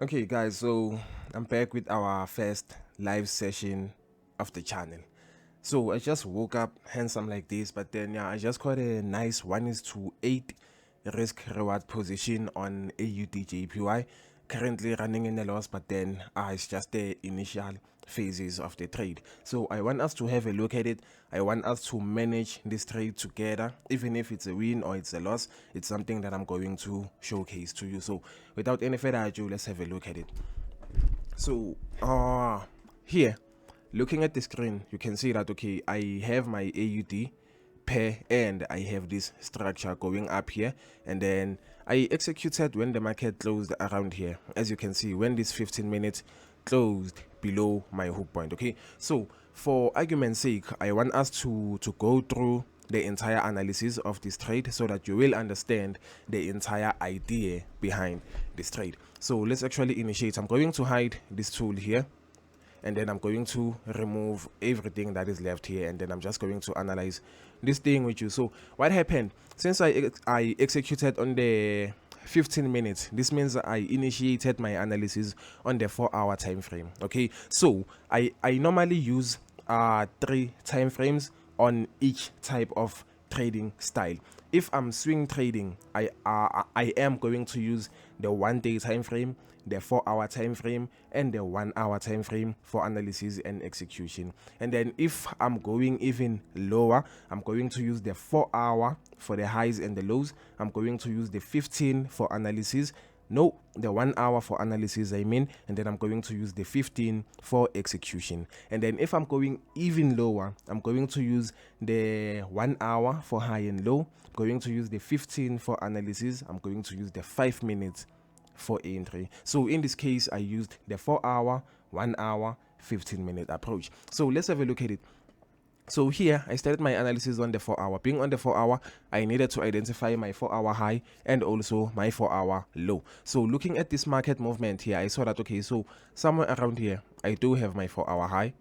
Okay guys, so I'm back with our first live session of the channel. So I just woke up handsome like this, but then yeah, I just got a nice 1:8 risk reward position on AUDJPY, currently running in a loss, but then it's just the initial phases of the trade. So I want us to have a look at it. I want us to manage this trade together, even if it's a win or it's a loss. It's something that I'm going to showcase to you. So without any further ado, let's have a look at it. So here, looking at the screen, you can see that okay, I have my AUD pair and I have this structure going up here, and then I executed when the market closed around here. As you can see, when this 15 minutes closed below my hook point. Okay, so for argument's sake, I want us to go through the entire analysis of this trade so that you will understand the entire idea behind this trade. So let's actually initiate. I'm going to hide this tool here, and then I'm going to remove everything that is left here, and then I'm just going to analyze this thing with you. So what happened, since I executed on the 15 minutes, this means I initiated my analysis on the 4-hour time frame. Okay, so I normally use 3 time frames on each type of trading style. If I'm swing trading, I am going to use the 1-day time frame, the 4-hour time frame, and the 1-hour time frame for analysis and execution. And then if I'm going even lower, I'm going to use the 4-hour for the highs and the lows. I'm going to use the 15 for analysis, no, the 1 hour for analysis, I mean, and then I'm going to use the 15 for execution. And then if I'm going even lower, I'm going to use the 1 hour for high and low, going to use the 15 for analysis, I'm going to use the 5 minutes for entry. So in this case, I used the 4-hour, 1 hour, 15-minute approach. So let's have a look at it. So here I started my analysis on the 4-hour. Being on the 4-hour, I needed to identify my 4-hour high and also my 4-hour low. So looking at this market movement here, I saw that okay, so somewhere around here I do have my 4-hour high.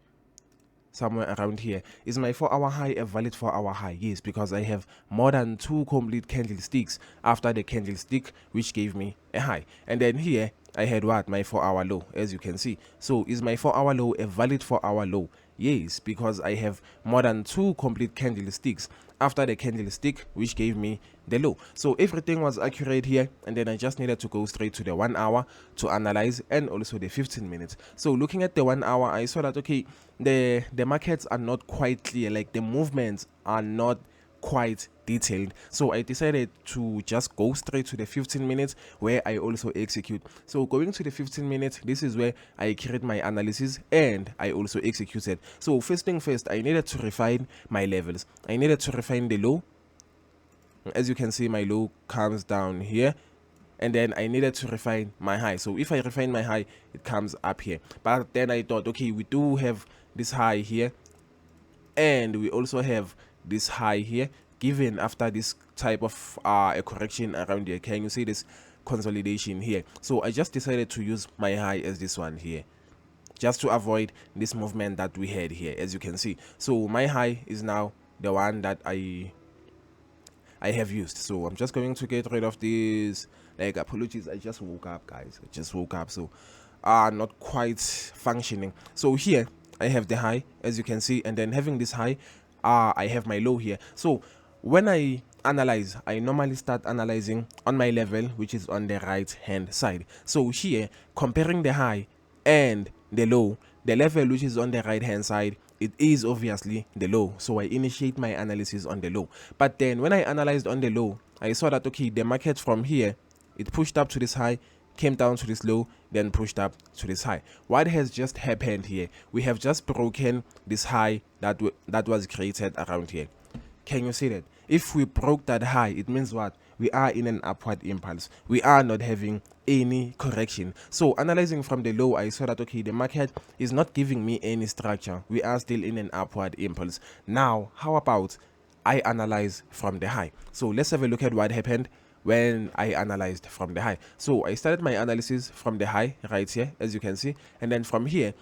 Somewhere around here. Is my 4-hour high a valid 4-hour high? Yes, because I have more than 2 complete candlesticks after the candlestick which gave me a high. And then here I had what? My 4-hour low, as you can see. So is my 4-hour low a valid 4-hour low? Yes, because I have more than 2 complete candlesticks after the candlestick which gave me the low. So everything was accurate here, and then I just needed to go straight to the 1 hour to analyze, and also the 15 minutes. So looking at the 1 hour, I saw that okay, the markets are not quite clear, like the movements are not quite detailed. So I decided to just go straight to the 15 minutes where I also execute. So going to the 15 minutes, this is where I create my analysis and I also executed. So first thing first, I needed to refine my levels. I needed to refine the low. As you can see, my low comes down here, and then I needed to refine my high. So if I refine my high, it comes up here. But then I thought, okay, we do have this high here, and we also have this high here, given after this type of a correction around here. Can you see this consolidation here? So I just decided to use my high as this one here, just to avoid this movement that we had here, as you can see. So my high is now the one that I have used. So I'm just going to get rid of this. Like, apologies, I just woke up, guys. I just woke up, so not quite functioning. So here I have the high, as you can see, and then having this high, I have my low here. So when I analyze, I normally start analyzing on my level, which is on the right hand side. So here, comparing the high and the low, the level which is on the right hand side, it is obviously the low. So I initiate my analysis on the low. But then when I analyzed on the low, I saw that okay, the market from here, it pushed up to this high, came down to this low, then pushed up to this high. What has just happened here? We have just broken this high that was created around here. Can you see that? If we broke that high, it means what? We are in an upward impulse. We are not having any correction. So analyzing from the low, I saw that okay, the market is not giving me any structure. We are still in an upward impulse. Now, how about I analyze from the high? So let's have a look at what happened when I analyzed from the high. So I started my analysis from the high right here, as you can see, and then from here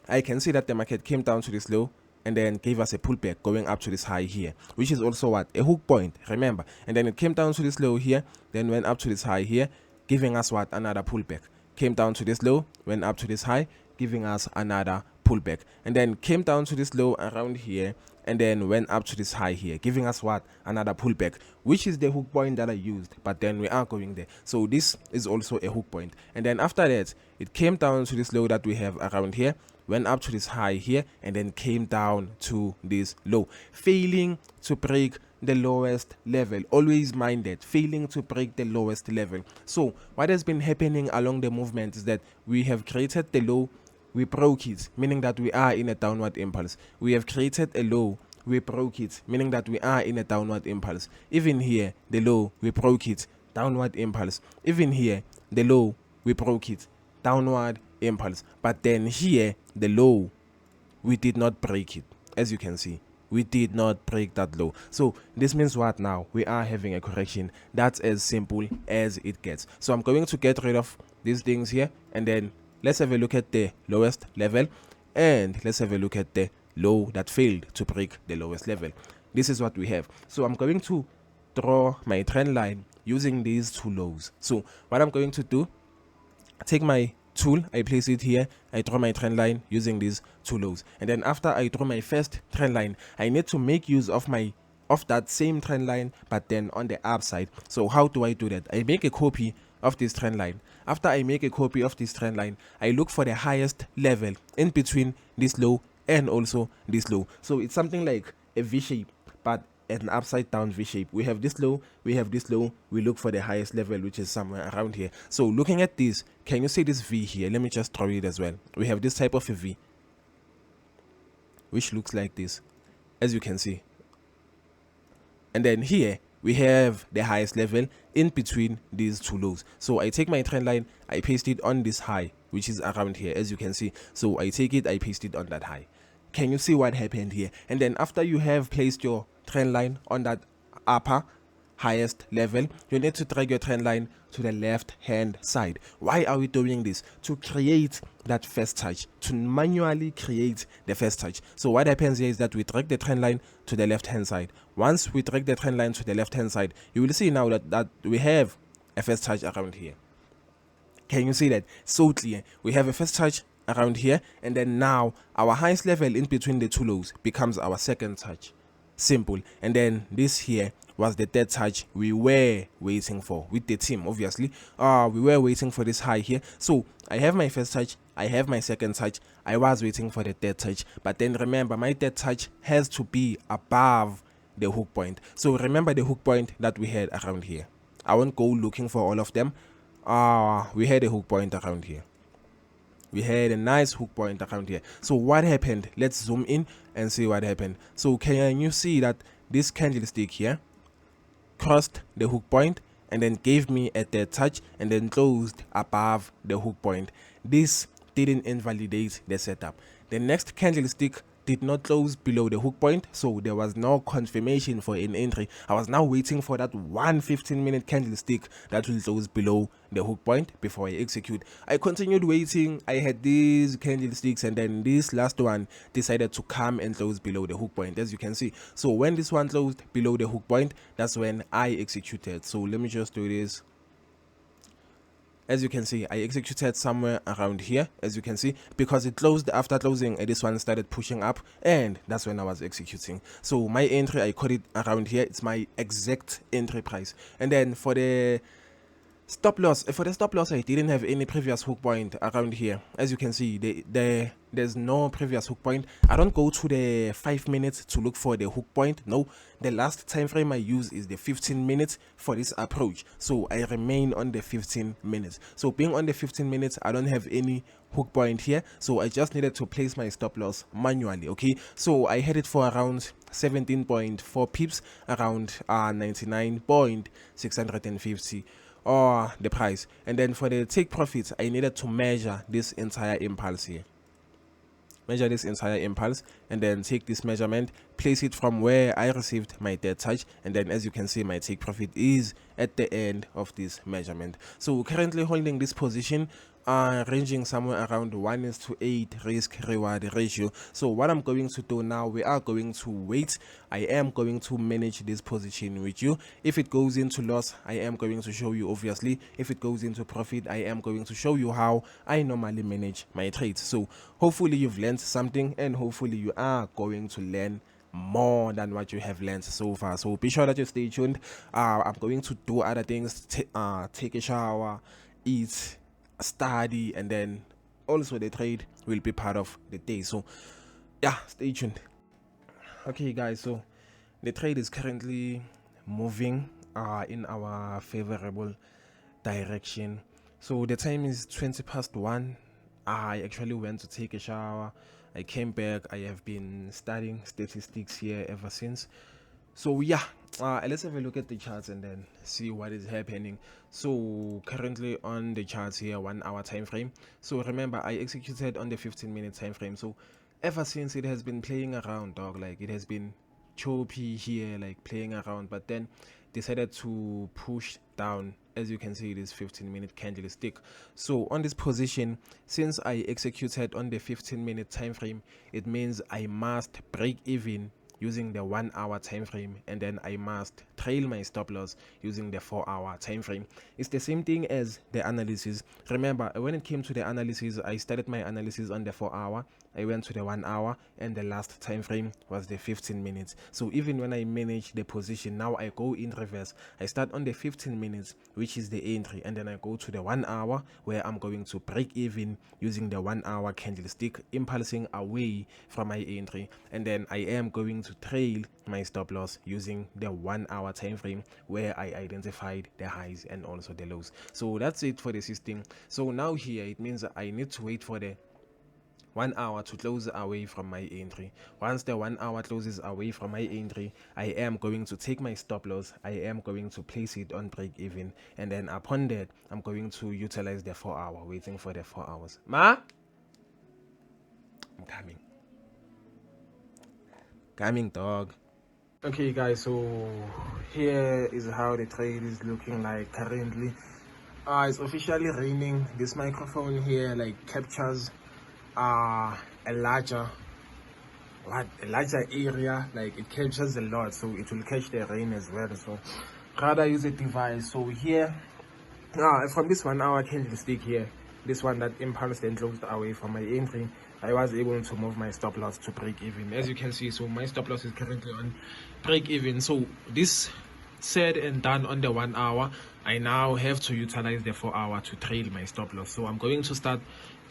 I can see that the market came down to this low and then gave us a pullback going up to this high here, which is also what? A hook point, remember. And then it came down to this low here, then went up to this high here, giving us what? Another pullback. came down to this low, went up to this high, giving us another pullback, and then came down to this low around here, and then went up to this high here, giving us what? Another pullback, which is the hook point that I used, but then we are going there. So this is also a hook point. And then after that, it came down to this low that we have around here, went up to this high here, and then came down to this low, failing to break the lowest level. Always mind that, failing to break the lowest level. So what has been happening along the movement is that we have created the low, we broke it, meaning that we are in a downward impulse. We have created a low, we broke it, meaning that we are in a downward impulse. Even here, the low, we broke it, downward impulse. Even here, the low, we broke it, downward impulse. But then here, the low, we did not break it. As you can see, we did not break that low. So this means what now? We are having a correction. That's as simple as it gets. So I'm going to get rid of these things here, and then let's have a look at the lowest level, and let's have a look at the low that failed to break the lowest level. This is what we have. So I'm going to draw my trend line using these two lows. So what I'm going to do, take my tool, I place it here, I draw my trend line using these two lows, and then after I draw my first trend line, I need to make use of that same trend line, but then on the upside. So how do I do that? I make a copy of this trend line. After I make a copy of this trend line, I look for the highest level in between this low and also this low. So it's something like a V shape, but an upside down V shape. We have this low, we have this low, we look for the highest level, which is somewhere around here. So looking at this, can you see this V here? Let me just draw it as well. We have this type of a V, which looks like this, as you can see. And then here we have the highest level in between these two lows. So I take my trend line, I paste it on this high, which is around here, as you can see. So I take it, I paste it on that high. Can you see what happened here? And then after you have placed your trend line on that upper highest level, you need to drag your trend line to the left hand side. Why are we doing this? To create that first touch, to manually create the first touch. So what happens here is that we drag the trend line to the left hand side. Once we drag the trend line to the left hand side, you will see now that we have a first touch around here. Can you see that? So clear. We have a first touch around here, and then now our highest level in between the two lows becomes our second touch. Simple. And then this here was the third touch we were waiting for with the team. Obviously we were waiting for this high here. So I have my first touch, I have my second touch, I was waiting for the third touch, but then remember, my third touch has to be above the hook point. So remember the hook point that we had around here. I won't go looking for all of them. We had a hook point around here. We had a nice hook point around here. So what happened? Let's zoom in and see what happened. So can you see that this candlestick here crossed the hook point and then gave me a third touch and then closed above the hook point? This didn't invalidate the setup. The next candlestick did not close below the hook point, so there was no confirmation for an entry. I was now waiting for that 15-minute candlestick that will close below the hook point before I execute. I continued waiting. I had these candlesticks, and then this last one decided to come and close below the hook point, as you can see. So when this one closed below the hook point, that's when I executed. So let me just do this. As you can see, I executed somewhere around here, as you can see, because it closed. After closing, this one started pushing up, and that's when I was executing. So my entry, I caught it around here. It's my exact entry price. And then for the stop loss, I didn't have any previous hook point around here. As you can see, there's no previous hook point. I don't go to the 5 minutes to look for the hook point. No, the last time frame I use is the 15 minutes for this approach. So I remain on the 15 minutes. So being on the 15 minutes, I don't have any hook point here. So I just needed to place my stop loss manually. Okay, so I had it for around 17.4 pips, around 99.650 or the price. And then for the take profits, I needed to measure this entire impulse here. Measure this entire impulse, and then take this measurement, place it from where I received my dead touch, and then as you can see, my take profit is at the end of this measurement. So currently holding this position ranging somewhere around 1:8 risk reward ratio. So what I'm going to do now, we are going to wait. I am going to manage this position with you. If it goes into loss, I am going to show you, obviously. If it goes into profit, I am going to show you how I normally manage my trades. So hopefully you've learned something, and hopefully you are going to learn more than what you have learned so far. So be sure that you stay tuned. I'm going to do other things, take a shower, eat, study, and then also the trade will be part of the day. So yeah, stay tuned. Okay guys, so the trade is currently moving in our favorable direction. So the time is 20 past 1. I actually went to take a shower. I came back. I have been studying statistics here ever since. So yeah, let's have a look at the charts and then see what is happening. So currently on the charts here, 1 hour time frame. So remember, I executed on the 15-minute time frame. So ever since, it has been playing around, dog. Like, it has been choppy here, like playing around, but then decided to push down. As you can see, it is 15-minute candlestick. So on this position, since I executed on the 15-minute time frame, it means I must break even using the 1 hour time frame, and then I must trail my stop loss using the 4 hour time frame. It's the same thing as the analysis. Remember, when it came to the analysis, I started my analysis on the 4 hour, I went to the 1 hour, and the last time frame was the 15 minutes. So even when I manage the position, now I go in reverse. I start on the 15 minutes, which is the entry, and then I go to the 1 hour, where I'm going to break even using the 1 hour candlestick, impulsing away from my entry, and then I am going to trail my stop loss using the 1 hour time frame, where I identified the highs and also the lows. So that's it for the system. So now here it means I need to wait for the 1 hour to close away from my entry. Once the 1 hour closes away from my entry, I am going to take my stop loss. I am going to place it on break even, and then upon that, I'm going to utilize the 4 hour, waiting for the 4 hours. I'm coming, dog. Okay guys, so here is how the trade is looking like currently. It's officially raining. This microphone here like captures a larger area, like it captures a lot, so it will catch the rain as well. So rather use a device. So here, from this 1 hour candlestick here, this one that impulsed and closed away from my entry, I was able to move my stop loss to break even, as you can see. So my stop loss is currently on break even. So this said and done on the 1 hour, I now have to utilize the 4 hour to trail my stop loss. So I'm going to start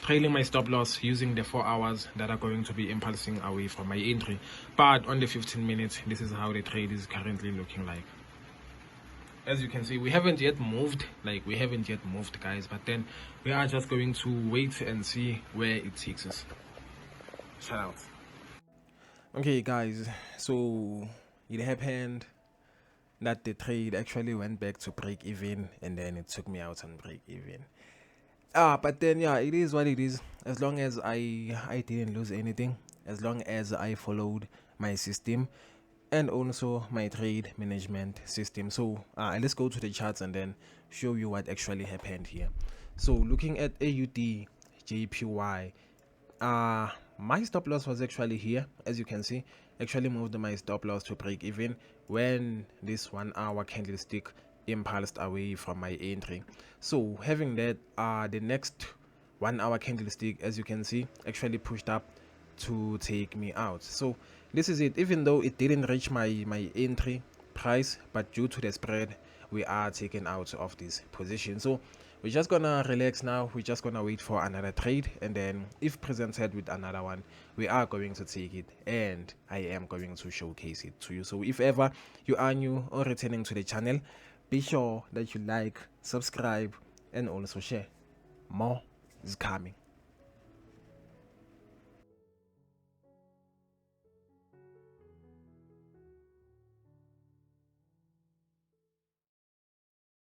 trailing my stop loss using the 4 hours that are going to be impulsing away from my entry. But on the 15 minutes, this is how the trade is currently looking like. As you can see, we haven't yet moved, guys, but then we are just going to wait and see where it takes us. Shout out. Okay guys, so it happened that the trade actually went back to break even, and then it took me out on break even. But then yeah, it is what it is. As long as I didn't lose anything, as long as I followed my system and also my trade management system. So let's go to the charts and then show you what actually happened here. So looking at AUD JPY, my stop loss was actually here. As you can see, actually moved my stop loss to break even when this 1 hour candlestick impulsed away from my entry. So having that, the next 1 hour candlestick, as you can see, actually pushed up to take me out. So this is it. Even though it didn't reach my entry price, but due to the spread, we are taken out of this position. So we're just gonna relax now. We're just gonna wait for another trade, and then if presented with another one, we are going to take it, and I am going to showcase it to you. So if ever you are new or returning to the channel, be sure that you like, subscribe, and also share. More is coming.